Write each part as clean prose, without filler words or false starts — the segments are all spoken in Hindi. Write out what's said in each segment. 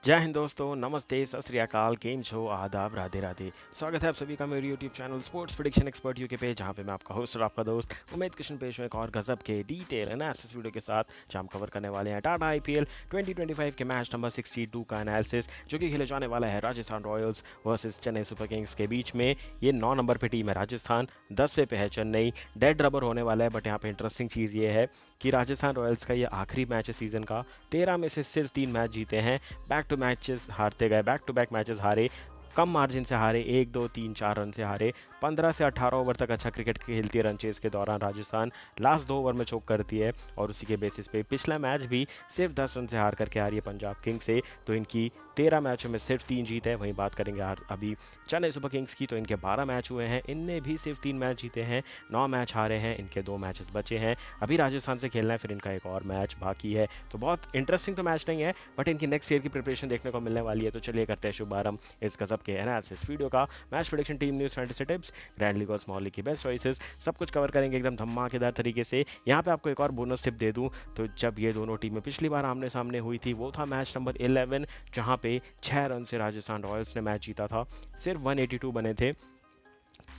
जय हिंद दोस्तों, नमस्ते, सत श्री अकाल, केम छो, आदाब, राधे राधे। स्वागत है आप सभी का मेरे YouTube channel sports prediction expert UK पे, जहाँ पे मैं आपका होस्ट और आपका दोस्त उमेद कृष्ण पेश हूँ एक और गजब के डिटेल एनालिसिस वीडियो के साथ, जहाँ हम कवर करने वाले हैं टाटा आईपीएल 2025 के मैच नंबर 62 का एनालिसिस, जो कि खेले जाने वाला है Rajasthan Royals versus Chennai super Kings के बीच में। ये 9 नंबर पे टीम है राजस्थान, 10वें पे है चेन्नई। डेड रबर होने वाला है, बट यहाँ पे इंटरेस्टिंग चीज़ ये है कि राजस्थान रॉयल्स का ये आखिरी मैच है सीजन का। 13 में से सिर्फ 3 मैच जीते हैं, बैक टू मैचेस हारते गए, बैक टू बैक मैचेस हारे, कम मार्जिन से हारे, 1 2 3 4 रन से हारे। 15 से 18 ओवर तक अच्छा क्रिकेट खेलती है रन चेस के दौरान राजस्थान, लास्ट 2 ओवर में चोक करती है और उसी के बेसिस पे पिछला मैच भी सिर्फ 10 रन से हार करके हारी है पंजाब किंग्स से। तो इनकी 13 मैचों में सिर्फ 3 जीत है। वहीं बात करेंगे अभी चेन्नई सुपर किंग्स की, तो इनके 12 मैच हुए हैं, इनने भी सिर्फ 3 मैच जीते हैं, 9 मैच हारे हैं, इनके 2 मैचेस बचे हैं। अभी राजस्थान से खेलना है, फिर इनका एक और मैच बाकी है। तो बहुत इंटरेस्टिंग तो मैच नहीं है, बट इनकी नेक्स्ट ईयर की प्रिपरेशन देखने को मिलने वाली है। तो चलिए करते हैं शुभारंभ इस गजब के एनालिसिस वीडियो का। Match prediction, team news, fantasy tips, grand league और स्मॉल लीग की बेस्ट चॉइसेस, सब कुछ कवर करेंगे एकदम धमाकेदार तरीके से। यहाँ पे आपको एक और बोनस टिप दे दूँ, तो जब ये दोनों टीमें पिछली बार आमने सामने हुई थी, वो था मैच नंबर 11, जहाँ पे 6 रन से राजस्थान रॉयल्स ने मैच जीता था। सिर्फ 182 बने थे,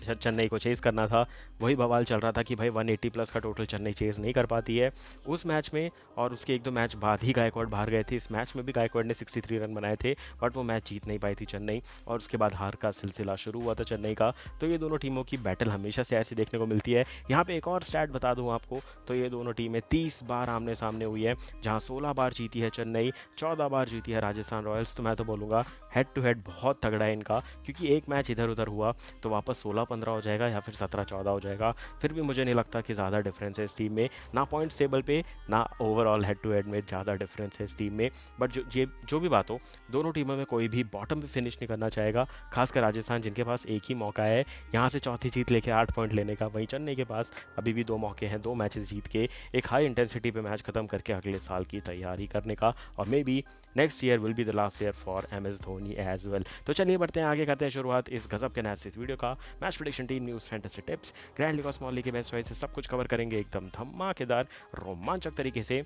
चेन्नई को चेज़ करना था। वही बवाल चल रहा था कि भाई 180 प्लस का टोटल चेन्नई चेज़ नहीं कर पाती है उस मैच में, और उसके 1 2 मैच बाद ही गायकवाड़ बाहर गए थे। इस मैच में भी गायकवाड़ ने 63 रन बनाए थे, बट वो मैच जीत नहीं पाई थी चेन्नई, और उसके बाद हार का सिलसिला शुरू हुआ था चेन्नई का। तो ये दोनों टीमों की बैटल हमेशा से ऐसी देखने को मिलती है। यहाँ पे एक और स्टैट बता दूँ आपको, तो ये दोनों टीमें 30 बार आमने सामने हुई है, जहाँ 16 बार जीती है चेन्नई, 14 बार जीती है राजस्थान रॉयल्स। तो मैं तो बोलूँगा हेड टू हेड बहुत तगड़ा है इनका, क्योंकि एक मैच इधर उधर हुआ तो वापस 16-15 हो जाएगा या फिर 17-14 हो जाएगा। फिर भी मुझे नहीं लगता कि ज़्यादा डिफरेंस है इस टीम में, ना पॉइंट्स टेबल पे, ना ओवरऑल हेड टू हेड में ज़्यादा डिफरेंस है इस टीम में। बट जो भी बात हो, दोनों टीमों में कोई भी बॉटम पे फिनिश नहीं करना चाहेगा, खासकर राजस्थान जिनके पास एक ही मौका है यहाँ से चौथी जीत लेके 8 पॉइंट लेने का। वहीं चेन्नई के पास अभी भी 2 मौके हैं, 2 मैचेस जीत के एक हाई इंटेंसिटी पे मैच खत्म करके अगले साल की तैयारी करने का, और maybe next year will be the last year for M S Dhoni as well. तो चलिए बढ़ते हैं आगे, करते हैं शुरुआत इस गजब के एनालिसिस वीडियो का। Match prediction, team news, fantasy tips, grand league और स्मॉल लीग के बेस्ट चॉइस, सब कुछ कवर करेंगे एकदम धमाकेदार रोमांचक तरीके से।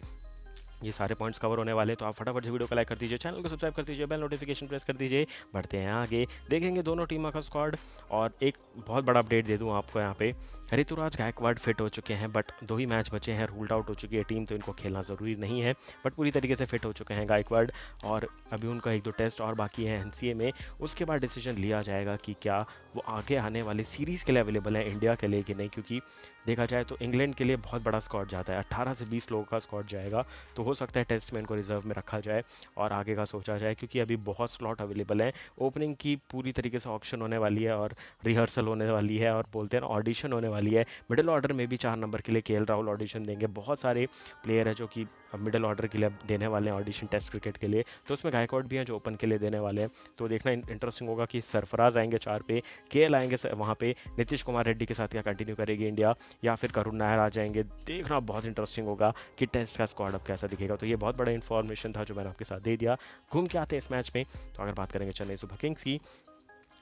ये सारे पॉइंट्स कवर होने वाले, तो आप फटाफट से वीडियो को लाइक कर दीजिए, चैनल को सब्सक्राइब कर दीजिए, बेल नोटिफिकेशन प्रेस कर दीजिए। बढ़ते हैं आगे, देखेंगे दोनों टीमों का स्क्वाड। और एक बहुत बड़ा अपडेट दे दूं आपको यहाँ पे, ऋतुराज गायकवाड़ फिट हो चुके हैं, बट 2 ही मैच बचे हैं, रूल्ड आउट हो चुकी है टीम, तो इनको खेलना ज़रूरी नहीं है, बट पूरी तरीके से फिट हो चुके हैं गायकवाड़। और अभी उनका 1 2 टेस्ट और बाकी है एनसीए में, उसके बाद डिसीजन लिया जाएगा कि क्या वो आगे आने वाली सीरीज़ के लिए अवेलेबल है इंडिया के लिए कि नहीं, क्योंकि देखा जाए तो इंग्लैंड के लिए बहुत बड़ा स्क्वाड जाता है, 18 से 20 लोगों का स्क्वाड जाएगा। तो हो सकता है टेस्ट में इनको रिजर्व में रखा जाए और आगे का सोचा जाए, क्योंकि अभी बहुत स्लॉट अवेलेबल हैं। ओपनिंग की पूरी तरीके से ऑक्शन होने वाली है, और रिहर्सल होने वाली है, और बोलते हैं ना ऑडिशन होने वाली है। मिडिल ऑर्डर में भी 4 नंबर के लिए केएल राहुल ऑडिशन देंगे। बहुत सारे प्लेयर है जो कि मिडिल ऑर्डर के लिए देने वाले हैं ऑडिशन टेस्ट क्रिकेट के लिए, तो उसमें गायकवाड़ भी हैं जो ओपन के लिए देने वाले हैं। तो देखना इंटरेस्टिंग होगा कि सरफराज आएंगे 4 पे, केएल आएंगे वहाँ पे, नीतीश कुमार रेड्डी के साथ क्या कंटिन्यू करेगी इंडिया, या फिर करुण नायर आ जाएंगे। देखना बहुत इंटरेस्टिंग होगा कि टेस्ट का स्क्वाड अब कैसा दिखेगा। तो ये बहुत बड़ा इन्फॉर्मेशन था जो मैंने आपके साथ दे दिया। घूम के आते हैं इस मैच में। तो अगर बात करेंगे चेन्नई सुपर किंग्स की,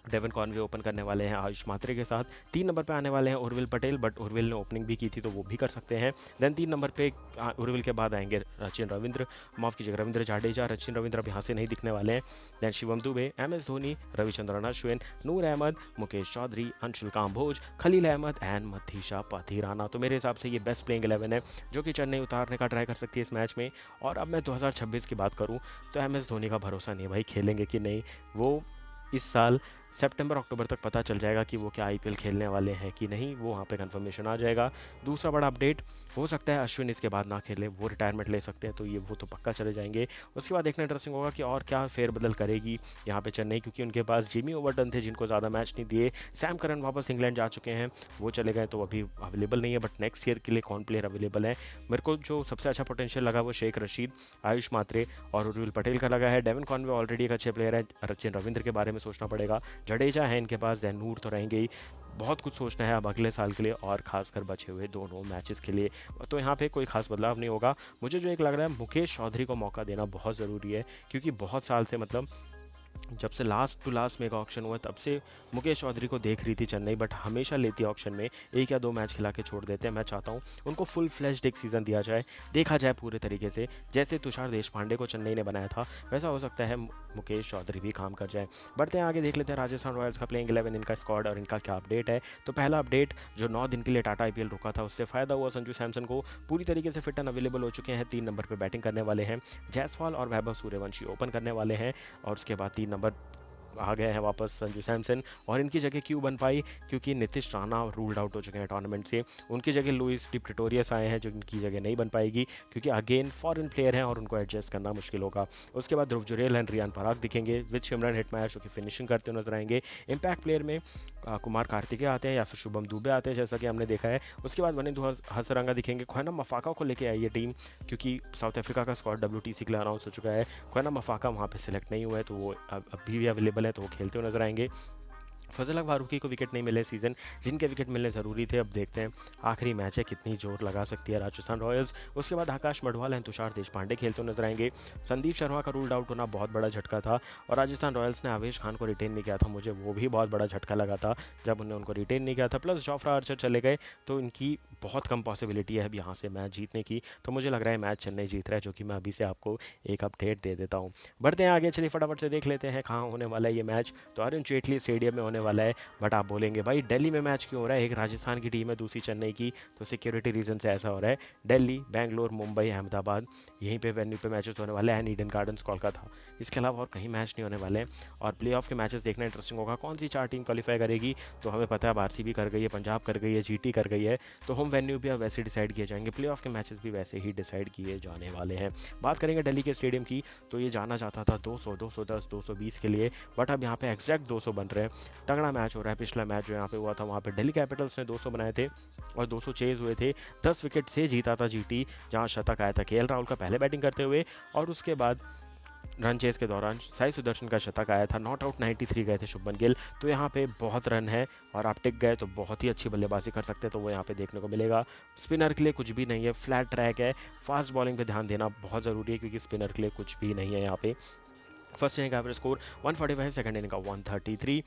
डेवन कॉनवे ओपन करने वाले हैं आयुष मात्रे के साथ। 3 नंबर पे आने वाले हैं उर्विल पटेल, बट उर्विल ने ओपनिंग भी की थी तो वो भी कर सकते हैं। देन 3 नंबर पे उर्विल के बाद आएंगे सचिन रविंद्र, माफ़ कीजिएगा रविंद्र जाडेजा, सचिन रविंद्र अब यहाँ से नहीं दिखने वाले हैं। Then Shivam Dube, M S Dhoni, Ravichandran Ashwin, Noor Ahmad, Mukesh Choudhary, Anshul Kamboj, Khaleel Ahmed and Matheesha Pathirana. तो मेरे हिसाब से ये बेस्ट प्लेइंग 11 है जो कि चेन्नई उतारने का ट्राई कर सकती है इस मैच में। और अब मैं 2026 की बात करूँ तो एम एस धोनी का भरोसा नहीं है भाई, खेलेंगे कि नहीं। वो इस साल सितंबर अक्टूबर तक पता चल जाएगा कि वो क्या आईपीएल खेलने वाले हैं कि नहीं, वो वहाँ पे कंफर्मेशन आ जाएगा। दूसरा बड़ा अपडेट, हो सकता है अश्विन इसके बाद ना खेले, वो रिटायरमेंट ले सकते हैं, तो ये वो तो पक्का चले जाएंगे। उसके बाद देखना इंटरेस्टिंग होगा कि और क्या फेरबदल करेगी यहाँ पे चेन्नई, क्योंकि उनके पास जिमी ओवरटन थे जिनको ज़्यादा मैच नहीं दिए। सैम करन वापस इंग्लैंड जा चुके हैं, वो चले गए तो अभी अवेलेबल नहीं है, बट नेक्स्ट ईयर के लिए कौन प्लेयर अवेलेबल है। मेरे को जो सबसे अच्छा पोटेंशियल लगा वो शेख रशीद, आयुष मात्रे और उर्विल पटेल का लगा है। डेवन कॉनवे ऑलरेडी एक अच्छे प्लेयर है, सचिन रविंद्र के बारे में सोचना पड़ेगा, जडेजा है इनके पास, नूर तो रहेंगे ही। बहुत कुछ सोचना है अब अगले साल के लिए, और खासकर बचे हुए दोनों मैचेस के लिए। तो यहाँ पे कोई खास बदलाव नहीं होगा। मुझे जो एक लग रहा है, मुकेश चौधरी को मौका देना बहुत ज़रूरी है, क्योंकि बहुत साल से मतलब जब से last to last mega auction हुआ तब से मुकेश चौधरी को देख रही थी चेन्नई, बट हमेशा लेती है ऑक्शन में एक या दो मैच खिला के छोड़ देते हैं। मैं चाहता हूँ उनको फुल फ्लैश्ड एक सीज़न दिया जाए, देखा जाए पूरे तरीके से। जैसे तुषार देशपांडे को चेन्नई ने बनाया था वैसा हो सकता है मुकेश चौधरी भी काम कर जाए। बढ़ते हैं आगे, देख लेते हैं राजस्थान रॉयल्स का प्लेइंग 11, इनका स्क्वाड और इनका क्या अपडेट है। तो पहला अपडेट, जो 9 दिन के लिए टाटा आईपीएल रुका था उससे फ़ायदा हुआ संजू सैमसन को, पूरी तरीके से फिट एंड अवेलेबल हो चुके हैं। 3 नंबर पर बैटिंग करने वाले हैं जायसवाल और वैभव सूर्यवंशी ओपन करने वाले हैं, और उसके बाद 3 नंबर आ गए हैं वापस संजू सैमसन। और इनकी जगह क्यों बन पाई, क्योंकि नीतीश राणा रूल्ड आउट हो चुके हैं टूर्नामेंट से। उनकी जगह लुइस डी प्रिटोरियस आए हैं, जो इनकी जगह नहीं बन पाएगी क्योंकि अगेन फॉरेन प्लेयर हैं और उनको एडजस्ट करना मुश्किल होगा। उसके बाद ध्रुव जुरेल एंड रियान पराग दिखेंगे विद सिमरन हिटमायर, जो कि फिनिशिंग करते हुए नजर आएंगे। इम्पैक्ट प्लेयर में कुमार कार्तिकेय आते हैं या फिर शुभम दुबे आते हैं, जैसा कि हमने देखा है। उसके बाद वनिंदु हसरंगा दिखेंगे। ख्वाना मफाका को लेके आई है टीम, क्योंकि साउथ अफ्रीका का स्क्वाड WTC के लिए अनाउंस हो चुका है। ख्वाना मफाका वहाँ पे सिलेक्ट नहीं हुआ है, तो वो अभी भी अवेलेबल है, तो वो खेलते हुए नजर आएंगे। फजल फारूकी को विकेट नहीं मिले सीज़न, जिनके विकेट मिलने ज़रूरी थे। अब देखते हैं आखिरी मैच है कितनी जोर लगा सकती है राजस्थान रॉयल्स। उसके बाद आकाश मडवाल एंड तुषार देशपांडे खेलते नजर आएंगे। संदीप शर्मा का रूल्ड आउट होना बहुत बड़ा झटका था, और राजस्थान रॉयल्स ने आवेश खान को रिटेन नहीं किया था, मुझे वो भी बहुत बड़ा झटका लगा था जब उन्होंने उनको रिटेन नहीं किया था। प्लस जोफ्रा आर्चर चले गए, तो इनकी बहुत कम पॉसिबिलिटी है अब यहाँ से मैच जीतने की। तो मुझे लग रहा है मैच चेन्नई जीत रहा है, जो कि मैं अभी से आपको एक अपडेट दे देता हूँ। बढ़ते हैं आगे, चलिए फटाफट से देख लेते हैं कहाँ होने वाला है ये मैच। तो अरुण जेटली स्टेडियम में होने वाला है। बट आप बोलेंगे भाई दिल्ली में मैच क्यों हो रहा है, एक राजस्थान की टीम है दूसरी चेन्नई की, तो सिक्योरिटी रीजन से ऐसा हो रहा है। दिल्ली, बेंगलोर, मुंबई, अहमदाबाद, यहीं पे वेन्यू पे मैचेस होने वाले हैं, एंड ईडन गार्डन्स कोलकाता। इसके अलावा और कहीं मैच नहीं होने वाले हैं। और प्ले ऑफ के मैचेस देखना इंटरेस्टिंग होगा, कौन सी 4 टीम क्वालिफाई करेगी। तो हमें पता है अब RCB कर गई है, पंजाब कर गई है, GT कर गई है, तो होम वेन्यू भी अब वैसे डिसाइड किए जाएंगे, प्ले ऑफ के मैचेस भी वैसे ही डिसाइड किए जाने वाले हैं। बात करेंगे दिल्ली के स्टेडियम की, तो ये जाना चाहता था 200, 210, 220 के लिए, बट अब यहाँ पे एग्जैक्ट 200 बन रहे हैं। तगड़ा मैच हो रहा है। पिछला मैच जो यहाँ पे हुआ था वहाँ पे दिल्ली कैपिटल्स ने 200 बनाए थे और 200 चेज हुए थे। 10 विकेट से जीता था GT, जहाँ शतक आया था KL राहुल का पहले बैटिंग करते हुए, और उसके बाद रन चेस के दौरान साई सुदर्शन का शतक आया था। नॉट आउट 93 गए थे शुभमन गिल, तो यहाँ पे बहुत रन है, और आप टिक गए तो बहुत ही अच्छी बल्लेबाजी कर सकते हैं, तो वो यहाँ पे देखने को मिलेगा। स्पिनर के लिए कुछ भी नहीं है, फ्लैट ट्रैक है, फास्ट बॉलिंग पे ध्यान देना बहुत ज़रूरी है, क्योंकि स्पिनर के लिए कुछ भी नहीं है यहाँ पे। फर्स्ट इनिंग का एवरेज स्कोर 145, सेकंड इनिंग का 133।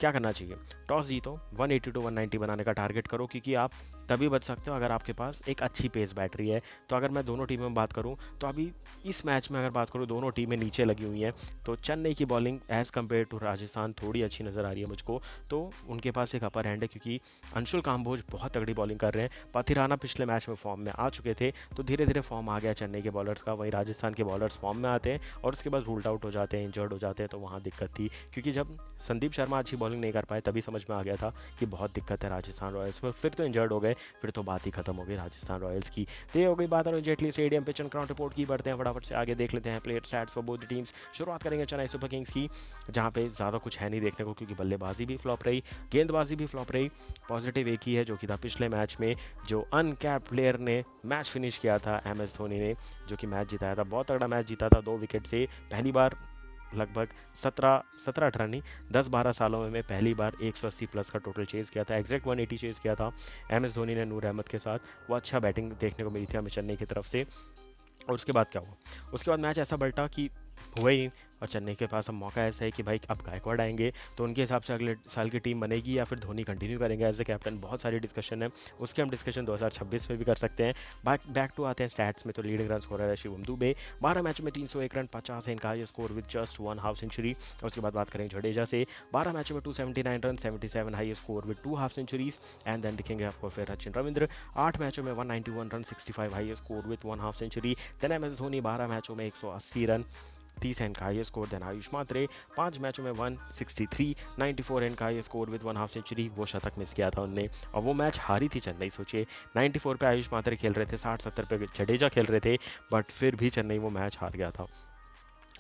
क्या करना चाहिए, टॉस जीतो, 180 to 190 बनाने का टारगेट करो, क्योंकि आप तभी बच सकते हो अगर आपके पास एक अच्छी पेस बैटरी है। तो अगर मैं दोनों टीमों में बात करूं, तो अभी इस मैच में अगर बात करूं दोनों टीमें नीचे लगी हुई हैं, तो चेन्नई की bowling as compare to Rajasthan थोड़ी अच्छी नज़र आ रही है मुझको। तो उनके पास एक अपर हैंड है, क्योंकि अंशुल काम्बोज बहुत तगड़ी बॉलिंग कर रहे हैं। पाथिराना पिछले मैच में फॉर्म में आ चुके थे, तो धीरे धीरे फॉर्म आ गया चेन्नई के बॉलर्स का। वहीं राजस्थान के बॉलर्स फॉर्म में आते हैं और उसके बाद रूल्ड आउट हो जाते हैं, इंजर्ड हो जाते हैं, तो वहाँ दिक्कत थी। क्योंकि जब संदीप शर्मा अच्छी बॉलिंग नहीं कर पाए तभी समझ में आ गया था कि बहुत दिक्कत है राजस्थान रॉयल्स में। फिर तो इंजर्ड हो गए, फिर तो बात ही खत्म हो गई राजस्थान रॉयल्स की। तो ये हो गई बात Arun Jaitley stadium pitch and ground report की। बढ़ते हैं फटाफट से आगे, देख लेते हैं player stats for both teams. शुरुआत करेंगे चेन्नई सुपर किंग्स की, जहाँ पे ज़्यादा कुछ है नहीं देखने को, क्योंकि बल्लेबाजी भी फ्लॉप रही, गेंदबाजी भी फ्लॉप रही। पॉजिटिव एक ही है, जो कि था पिछले मैच में जो अनकैप्ड प्लेयर ने मैच फिनिश किया था, MS धोनी ने, जो कि मैच जिताया था। बहुत तगड़ा मैच जीता था 2 विकेट से, पहली बार लगभग 17-18 नहीं, 10-12 सालों में पहली बार 180 प्लस का टोटल चेज़ किया था, एग्जैक्ट 180 चेज़ किया था MS धोनी ने नूर अहमद के साथ। वो अच्छा बैटिंग देखने को मिली थी हमें चेन्नई की तरफ से। और उसके बाद क्या हुआ, उसके बाद मैच ऐसा पलटा कि हुआ ही, और चेन्नई के पास अब मौका ऐसा है कि भाई अब गायकवाड आएंगे तो उनके हिसाब से अगले साल की टीम बनेगी या फिर धोनी कंटिन्यू करेंगे एज ए कैप्टन। बहुत सारी डिस्कशन है, उसके हम डिस्कशन 2026 में भी कर सकते हैं। बैक टू आते हैं स्टैट्स में, तो लीडिंग रन स्कोरर है शिवम दुबे, 12 मैचों में 301 रन, 50 है इनका ये score with just 1 half century. उसके बाद बात करेंगे जडेजा से, 12 मैचों में 279 run, 77 high score with 2 half centuries. And then दिखेंगे आपको फिर सचिन रविंद्र, 8 मैचों में 191 run, 65 high score with 1 half century. Then MS Dhoni 12 मैचों में 180 रन, 30 एंड का high score. Then Ayush Mhatre 5 मैचों में 163, 94 एंड का high score with 1 half century. वो शतक मिस किया था उनने, और वो मैच हारी थी चेन्नई। सोचिए 94 पे आयुष मात्रे खेल रहे थे, 60-70 पे जडेजा खेल रहे थे, बट फिर भी चेन्नई वो मैच हार गया था।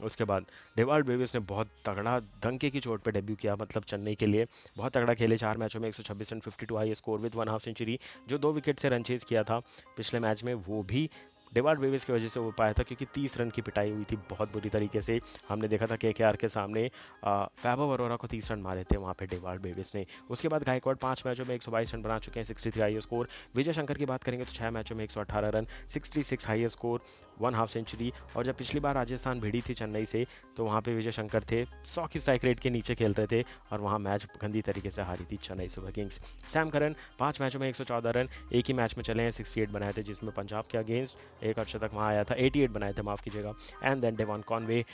उसके बाद डेवाल्ड डेविस ने बहुत तगड़ा धंके की चोट पे डेब्यू किया, मतलब चेन्नई के लिए बहुत तगड़ा खेले, 4 मैचों में 126 run, 52 high score with 1 half century. जो 2 विकेट से रन चेज किया था पिछले मैच में, वो भी डेवार्ड बेविस की वजह से हो पाया था, क्योंकि 30 रन की पिटाई हुई थी बहुत बुरी तरीके से। हमने देखा था केकेआर के सामने फैबो वरोरा को 30 रन मारे थे वहाँ पे डेवार्ड बेविस ने। उसके बाद गायकवाड 5 मैचों में 122 रन बना चुके हैं, 63 हाई स्कोर। विजय शंकर की बात करेंगे तो 6 मैचों में 118 run, 66 high score, 1 half century. और जब पिछली बार राजस्थान भिड़ी थी चेन्नई से, तो वहाँ पे विजय शंकर थे 100 की स्ट्राइक रेट के नीचे खेल रहे थे और वहाँ मैच गंदी तरीके से हारी थी Chennai super Kings. Sam Curran 5 मैचों में 114 रन, एक ही मैच में चले हैं, 68 बनाए थे, जिसमें पंजाब के अगेंस्ट एक अर्धशतक वहाँ आया था, 88 बनाए थे, माफ़ कीजिएगा। एंड देन डेवन कॉनवे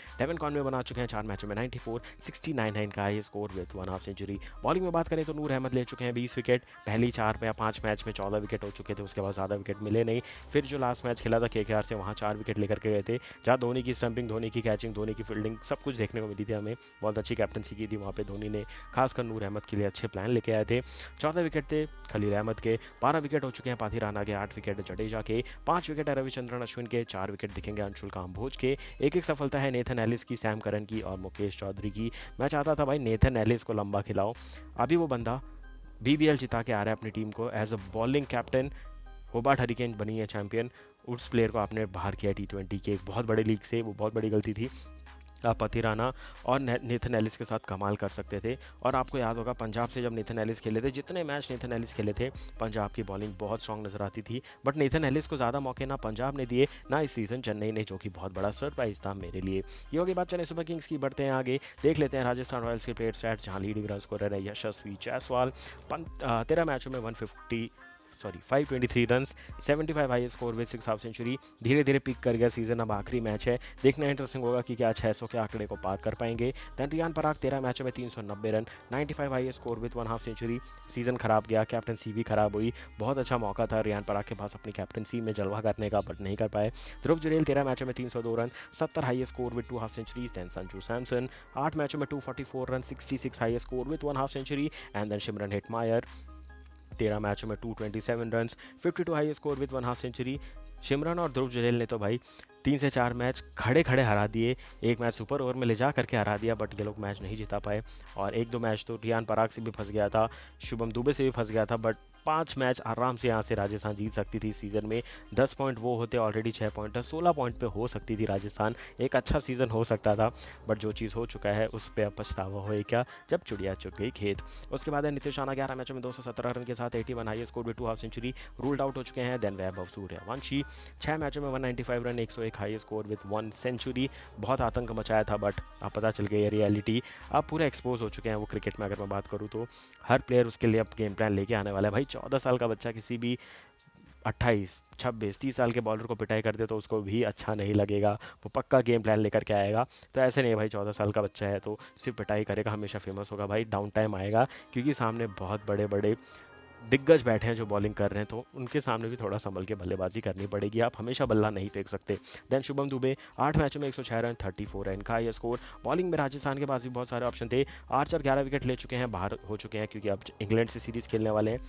बना चुके हैं 4 मैचों में 94, 69 का high score with 1 half century. Bowling में बात करें तो नूर अहमद ले चुके हैं 20 विकेट, पहली 4 या 5 मैच में 14 विकेट हो चुके थे, उसके बाद ज़्यादा विकेट मिले नहीं। फिर जो लास्ट मैच खेला था केकेआर से, वहाँ 4 विकेट लेकर के गए थे, जहाँ धोनी की स्टंपिंग, धोनी की कैचिंग, धोनी की फील्डिंग सब कुछ देखने को मिली थी हमें। बहुत अच्छी कैप्टनसी की थी वहाँ पे धोनी ने, खासकर नूर अहमद के लिए अच्छे प्लान लेके आए थे। 14 विकेट थे खलील अहमद के, 12 विकेट हो चुके हैं पाथी राणा के, 8 विकेट जडेजा के, 5 विकेट है रविचंद्रन अश्विन के, 4 विकेट दिखेंगे अंशुल काम्बोज के। एक सफलता है नेथन एलिस की, सैम करन की और मुकेश चौधरी की। मैं चाहता था भाई नेथन एलिस को लंबा खिलाओ, अभी वो बंदा बीबीएल जिता के आ रहा है अपनी टीम को as a bowling captain. Hobart Hurricane बनी है चैंपियन, उस प्लेयर को आपने बाहर किया T20 के एक बहुत बड़े लीग से, वो बहुत बड़ी गलती थी। आप पति राणा और नेथन एलिस के साथ कमाल कर सकते थे। और आपको याद होगा पंजाब से जब नेथन एलिस खेले थे, जितने मैच नेथन एलिस खेले थे, पंजाब की बॉलिंग बहुत स्ट्रांग नजर आती थी, बट नेथन एलिस को ज़्यादा मौके ना पंजाब ने दिए ना इस सीज़न चेन्नई ने, जो कि बहुत बड़ा सरप्राइज था मेरे लिए। ये होगी बात चेन्नई सुपर किंग्स की। बढ़ते हैं आगे, देख लेते हैं राजस्थान रॉयल्स के प्लेयर स्टैट्स, जहाँ लीडिंग रन स्कोरर है यशस्वी जायसवाल। 13 मैचों में 523 run, 75 high score with 6 half century. धीरे धीरे पिक कर गया सीजन, अब आखिरी मैच है, देखना इंटरेस्टिंग होगा कि क्या 600 के आंकड़े को पार कर पाएंगे। दैन रियान पराग 13 मैचों में 390 run, 95 high score with 1 half century. Season खराब गया, कैप्टनसी भी खराब हुई, बहुत अच्छा मौका था रियान पराग के पास अपनी कैप्टनसी में जलवा करने का, बट नहीं कर पाए। ध्रुव जुरेल 13 मैचों में 302 run, 70 high score with 2 half centuries. Then Sanju Samson 8 मैचों में 244 run, 66 high score with 1 half century. And then Shimron Hetmyer 13 मैचों में 227 run, 52 high score with 1 half century. Shimron और ध्रुव जुरेल ने तो भाई 3 से 4 मैच खड़े खड़े हरा दिए, एक मैच सुपर ओवर में ले जा करके हरा दिया, बट ये लोग मैच नहीं जिता पाए। और 1-2 मैच तो रियान पराग से भी फंस गया था, शुभम दुबे से भी फंस गया था, बट 5 मैच आराम से यहाँ से राजस्थान जीत सकती थी सीजन में। 10 पॉइंट वो होते, ऑलरेडी 6 पॉइंट है, 16 पॉइंट पे हो सकती थी राजस्थान, एक अच्छा सीजन हो सकता था, बट जो चीज़ हो चुका है उस पर अब पछतावा होए क्या, जब चिड़िया चुग गई खेत। उसके बाद नीतीश राणा 11 मैचों में 217 रन के साथ 81 high score with 2 half century, ruled out हो चुके हैं। देन वैभव सूर्यवंशी 6 मैचों में 195 run, 101 high score with 1 century. बहुत आतंक मचाया था, बट अब पता चल गई है रियलिटी, अब पूरे एक्सपोज हो चुके हैं वो क्रिकेट में। अगर मैं बात करूँ तो हर प्लेयर उसके लिए अब गेम प्लान लेके आने वाला है भाई। 14 साल का बच्चा किसी भी 28, 26, 30 साल के बॉलर को पिटाई कर दे तो उसको भी अच्छा नहीं लगेगा, वो पक्का गेम प्लान लेकर के आएगा। तो ऐसे नहीं है भाई, 14 साल का बच्चा है तो सिर्फ पिटाई करेगा हमेशा फेमस होगा भाई, डाउन टाइम आएगा, क्योंकि सामने बहुत बड़े बड़े दिग्गज बैठे हैं जो बॉलिंग कर रहे हैं, तो उनके सामने भी थोड़ा संभल के बल्लेबाजी करनी पड़ेगी, आप हमेशा बल्ला नहीं फेंक सकते। देन शुभम दुबे 8 मैचों में 106 रन, 34 रन का ये स्कोर। बॉलिंग में राजस्थान के पास भी बहुत सारे ऑप्शन थे, आर्चर 11 विकेट ले चुके हैं, बाहर हो चुके हैं क्योंकि अब इंग्लैंड से सीरीज़ खेलने वाले हैं।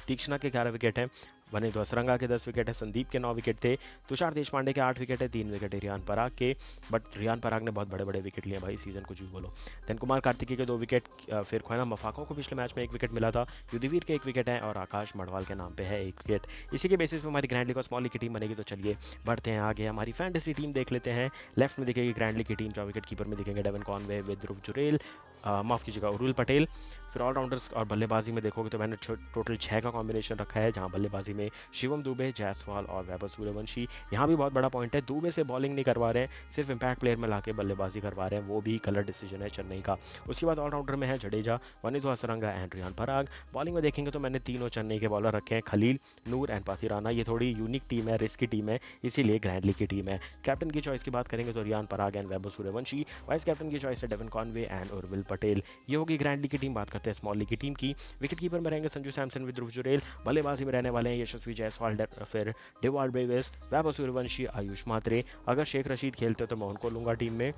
तीक्ष्णा के 11 विकेट हैं, वनी ध्वसरंगा के 10 विकेट है, संदीप के 9 विकेट थे, तुषार देशपांडे के 8 विकेट है, 3 विकेट है रियान पराग के, बट रियान पराग ने बहुत बड़े बड़े विकेट लिए भाई सीजन, कुछ भी बोलो। देन कुमार कार्तिकेय के 2 विकेट, फिर खोना मफाकों को पिछले मैच में 1 विकेट मिला था, युद्धवीर के 1 विकेट है और आकाश मडवाल के नाम पे है 1 विकेट। इसी के बेसिस पे हमारी ग्रैंड लीग और स्मॉल लीग की टीम बनेगी। तो चलिए बढ़ते हैं आगे, हमारी फैंटेसी टीम देख लेते हैं। लेफ्ट में दिखेगी ग्रैंड लीग की टीम, 4 विकेट कीपर में दिखेंगे Devon Conway with Dhruv Jurel, माफ़ कीजिएगा उरुल पटेल। फिर ऑलराउंडर्स और बल्लेबाजी में देखोगे तो मैंने टोटल 6 का कॉम्बिनेशन रखा है, जहां बल्लेबाजी में शिवम दुबे, जायसवाल और वैभव सूर्यवंशी। यहाँ भी बहुत बड़ा पॉइंट है, दुबे से बॉलिंग नहीं करवा रहे हैं, सिर्फ इंपैक्ट प्लेयर में लाके बल्लेबाजी करवा रहे हैं, वो भी गलत डिसीजन है चेन्नई का। उसके बाद ऑलराउंडर में है जडेजा, वनी ध्वसरंगा एंड रियान पराग। बॉलिंग में देखेंगे तो मैंने तीनों चेन्नई के बॉलर रखे हैं, खलील, नूर एंड पाथी राणा। ये थोड़ी यूनिक टीम है, रिस्की टीम है, इसीलिए ग्रैंड लीग की टीम है। कैप्टन की चॉइस की बात करेंगे तो Riyan Parag and Vaibhav Suryavanshi. Vice captain की चॉइस है Devon Conway and Urvil Patel. ये होगी ग्रैंड लीग की टीम। बात करते हैं स्मॉल लीग की टीम की। विकेट कीपर में रहेंगे संजू सैमसन विद ध्रुव जुरेल, बल्लेबाजी में रहने वाले हैं यशस्वी जायसवाल, फिर डेवार्ड बेविस, वैभव सूर्यवंशी, आयुष मात्रे। अगर शेख रशीद खेलते हो तो मैं उनको लूँगा टीम में।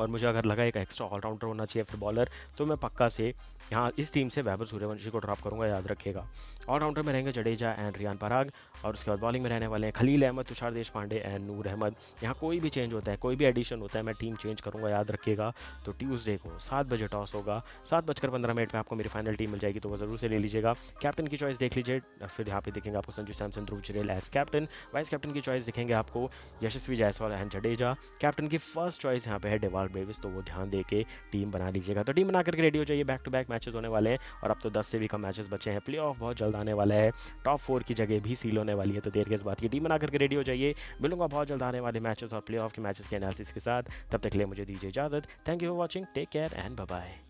और मुझे अगर लगा एक एक्स्ट्रा ऑलराउंडर होना चाहिए फुटबॉलर, तो मैं पक्का से यहाँ इस टीम से वैभव सूर्यवंशी को ड्रॉप करूँगा, याद रखिएगा। ऑलराउंडर में रहेंगे जडेजा एंड रियान पराग, और उसके बाद बॉलिंग में रहने वाले हैं खलील अहमद, तुषार देशपांडे एंड नूर अहमद। यहाँ कोई भी चेंज होता है, कोई भी एडिशन होता है, मैं टीम चेंज करूँगा, याद रखिएगा। तो ट्यूसडे को 7 बजे टॉस होगा, 7:15 में आपको मेरी फाइनल टीम मिल जाएगी, तो वो ज़रूर से ले लीजिएगा। कैप्टन की चॉइस देख लीजिए, फिर यहाँ पे देखेंगे आपको संजू सैमसन, ध्रुव चुरेल एज कैप्टन। वाइस कैप्टन की चॉइस दिखेंगे आपको यशस्वी जायसवाल एंड जडेजा। कैप्टन की फर्स्ट चॉइस यहाँ पे है डेवाल्ड डेविस, तो वो ध्यान दे के टीम बना लीजिएगा। तो टीम बना करके रेडी हो जाइए, बैक टू बैक मैचेस होने वाले हैं, और अब तो 10 से भी कम मैचेस बचे हैं। प्ले ऑफ बहुत जल्द आने वाला है, टॉप 4 की जगह भी सील होने वाली है, तो देर के इस बात की टीम बना करके रेडी हो जाइए। मिलूंगा बहुत जल्द आने वाले मैचेस और प्ले ऑफ के मैचेस के एनालिसिस के साथ, तब तक के लिए मुझे दीजिए इजाजत। Thank you for watching, take care and bye bye.